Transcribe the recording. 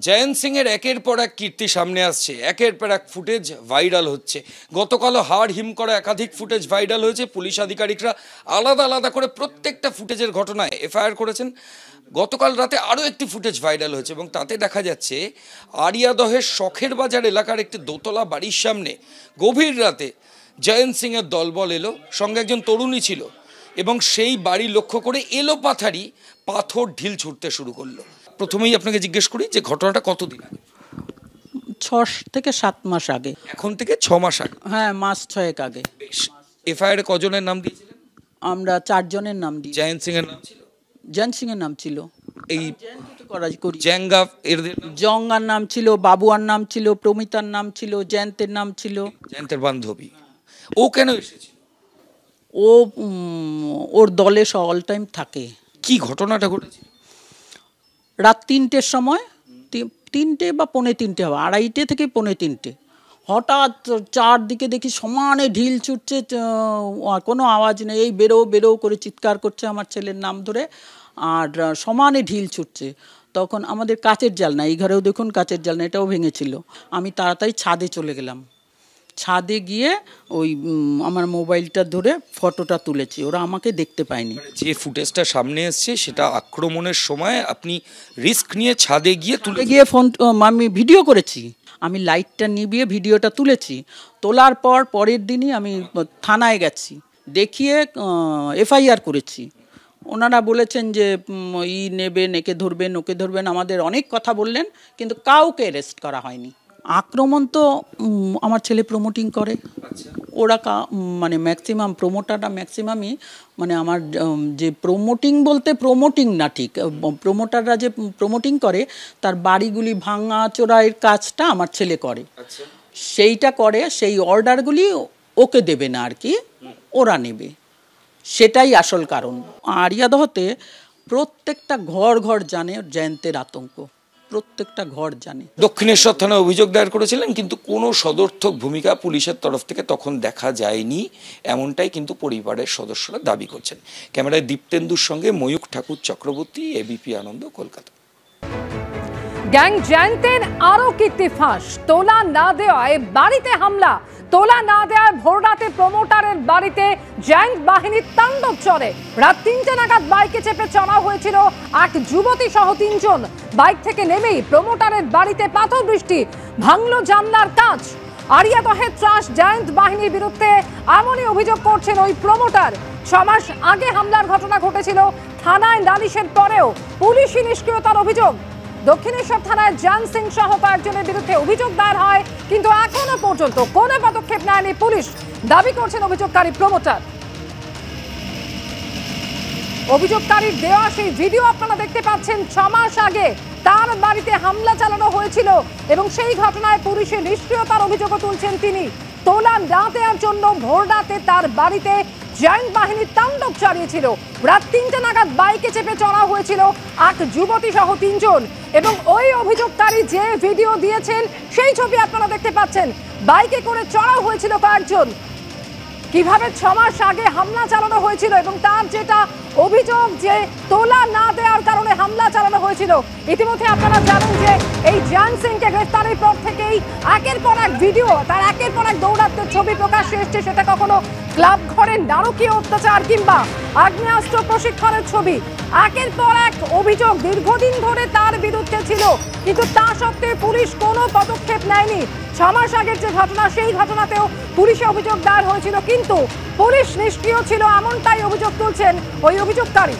জয়ন্ত সিং এর একের পর এক কীর্তি সামনে আসছে, একের পর এক ফুটেজ ভাইরাল হচ্ছে। গতকালও হাড় হিম করা একাধিক ফুটেজ ভাইরাল হয়েছে। পুলিশ আধিকারিকরা আলাদা আলাদা করে প্রত্যেকটা ফুটেজের ঘটনায় এফআইআর করেছেন। গতকাল রাতে আরও একটি ফুটেজ ভাইরাল হয়েছে এবং তাতে দেখা যাচ্ছে আড়িয়াদহের শখের বাজার এলাকার একটি দোতলা বাড়ির সামনে গভীর রাতে জয়ন্ত সিং এর দলবল এলো, সঙ্গে একজন তরুণী ছিল এবং সেই বাড়ি লক্ষ্য করে এলোপাথারি পাথর ঢিল ছুটতে শুরু করলো। প্রথমেই আপনাকে জিজ্ঞেস করি যে ঘটনাটা কতদিন আগে? 6 থেকে 7 মাস আগে। এখন থেকে 6 মাস আগে? হ্যাঁ, মাস 6 আগে। এফআইআর কজনের নাম দিয়েছিলেন? আমরা 4 জনের নাম দিই। জয়ন্ত সিং এর নাম ছিল? জয়ন্ত সিং এর নাম ছিল। এই করি জেঙ্গা এর জঙ্গার নাম ছিল, বাবুয়ার নাম ছিল, প্রমিতার নাম ছিল, জয়ন্তের নাম ছিল। জয়ন্তের বান্ধবী। ও কেন এসেছিল? ও ওর দলে অল টাইম থাকে। কি ঘটনাটা ঘটেছে? রাত 3টের সময়, 3টে বা 2:45 হবে, 2:30 থেকে 2:45, হঠাৎ চারদিকে দেখি সমানে ঢিল ছুটছে, কোনো আওয়াজ নেই, এই বেরো বেরো করে চিৎকার করছে আমার ছেলের নাম ধরে, আর সমানে ঢিল ছুটছে। তখন আমাদের কাচের জানলা, এই ঘরেও দেখুন কাচের জানলা, এটাও ভেঙেছিল। আমি তাড়াতাড়ি ছাদে চলে গেলাম। ছাদে গিয়ে ওই আমার মোবাইলটা ধরে ফটোটা তুলেছি, ওরা আমাকে দেখতে পায়নি। যে ফুটেজটা সামনে এসছে সেটা আক্রমণের সময় আপনি রিস্ক নিয়ে ছাদে গিয়ে আমি ভিডিও করেছি। আমি লাইটটা নিভিয়ে ভিডিওটা তুলেছি। তোলার পরের দিনই আমি থানায় গেছি, দেখিয়ে এফআইআর করেছি। ওনারা বলেছেন যে নেবেন, একে ধরবেন, ওকে ধরবেন, আমাদের অনেক কথা বললেন, কিন্তু কাউকে অ্যারেস্ট করা হয়নি। আক্রমণ তো আমার ছেলে প্রমোটিং করে। ওরা মানে ম্যাক্সিমাম প্রমোটাররা ম্যাক্সিমামই মানে আমার যে প্রমোটিং বলতে প্রমোটিং না, ঠিক প্রমোটাররা যে প্রমোটিং করে তার বাড়িগুলি ভাঙা চোরাইয়ের কাজটা আমার ছেলে করে। সেইটা করে, সেই অর্ডারগুলি ওকে দেবে না আর কি, ওরা নেবে, সেটাই আসল কারণ। আড়িয়াদহতে প্রত্যেকটা ঘর ঘর জানে জয়ন্তের আতঙ্ক, প্রত্যেকটা ঘর জানে। দক্ষিণেশ্বর থানায় অভিযোগ দায়ের করেছিলেন, কিন্তু কোনো সদর্থক ভূমিকা পুলিশের তরফ থেকে তখন দেখা যায়নি, এমনটাই কিন্তু পরিবারের সদস্যরা দাবি করছেন। ক্যামেরায় দীপ্তেন্দুর সঙ্গে ময়ূখ ঠাকুর চক্রবর্তী, এবিপি আনন্দ, কলকাতা। গ্যাং জয়ন্তের আরো কীর্তি ফাঁস, তোলা না দেওয়ায় বাড়িতে হামলা, তোলা না দেওয়ায় ভোররাতে প্রমোটারের বাড়িতে জয়ন্ত বাহিনীর তাণ্ডব চলে। রাত 3টে নাগাদ বাইকে চেপে চড়াও হয়েছিল 8 যুবতী সহ 3 জন। বাইক থেকে নেমেই প্রমোটারের বাড়িতে পাথর বৃষ্টি, ভাঙলো জানলার কাঁচ। আড়িয়াদহে ত্রাস জয়ন্ত বাহিনীর বিরুদ্ধে, এমনই অভিযোগ করছেন ওই প্রমোটার। 6 মাস আগে হামলার ঘটনা ঘটেছিল, থানায় নালিশের পরেও পুলিশি নিষ্ক্রিয়তার অভিযোগ। দক্ষিণেশ্বর থানায় জয়ন্ত সিং সহ কয়েকজনের বিরুদ্ধে অভিযোগ দায়ের হয়, কিন্তু এখনো পর্যন্ত কোনো পদক্ষেপ নেয়নি পুলিশ, দাবি করছেন অভিযোগকারী প্রমোটার। অভিযোগকারীর দেওয়া সেই ভিডিও আপনারা দেখতে পাচ্ছেন। 6 মাস আগে তার বাড়িতে হামলা চালানো হয়েছিল এবং সেই ঘটনায় পুলিশের নিষ্ক্রিয়তার অভিযোগও তুলছেন তিনি। তোলা না দেওয়ার জন্য ভোররাতে তার বাড়িতে জয়ন্ত বাহিনীর তাণ্ডব চালিয়েছিল। রাত 3টে নাগাদ বাইকে চেপে চড়া হয়েছিল 8 যুবতী সহ 3 জন, এবং ওই অভিযোগকারী যে ভিডিও দিয়েছেন সেই ছবি আপনারা দেখতে পাচ্ছেন। বাইকে করে চড়া হয়েছিল কয়েকজন, কিভাবে 6 মাস আগে হামলা চালানো হয়েছিল এবং তার যেটা অভিযোগ যে তোলা না দেওয়ার কারণে হামলা চালানো হয়েছিল। ইতিমধ্যে আপনারা জানেন যে এই জয়ন্ত সিংকে গ্রেফতারের পর থেকেই একের পর এক ভিডিও, তার একের পর এক দৌরাত্মের ছবি প্রকাশ্যে এসছে। সেটা কখনো ক্লাব ঘরের নারকীয় অত্যাচার কিংবা আগ্নেয়াস্ত্র প্রশিক্ষণের ছবি। একের পর এক অভিযোগ দীর্ঘদিন ধরে তার বিরুদ্ধে ছিল, কিন্তু তা সত্ত্বেও পুলিশ কোনো পদক্ষেপ নেয়নি। 6 মাস আগের যে ঘটনা, সেই ঘটনাতেও পুলিশে অভিযোগ দায়ের হয়েছিল, কিন্তু পুলিশ নিষ্ক্রিয় ছিল, এমনটাই অভিযোগ তুলছেন ওই অভিযোগকারী।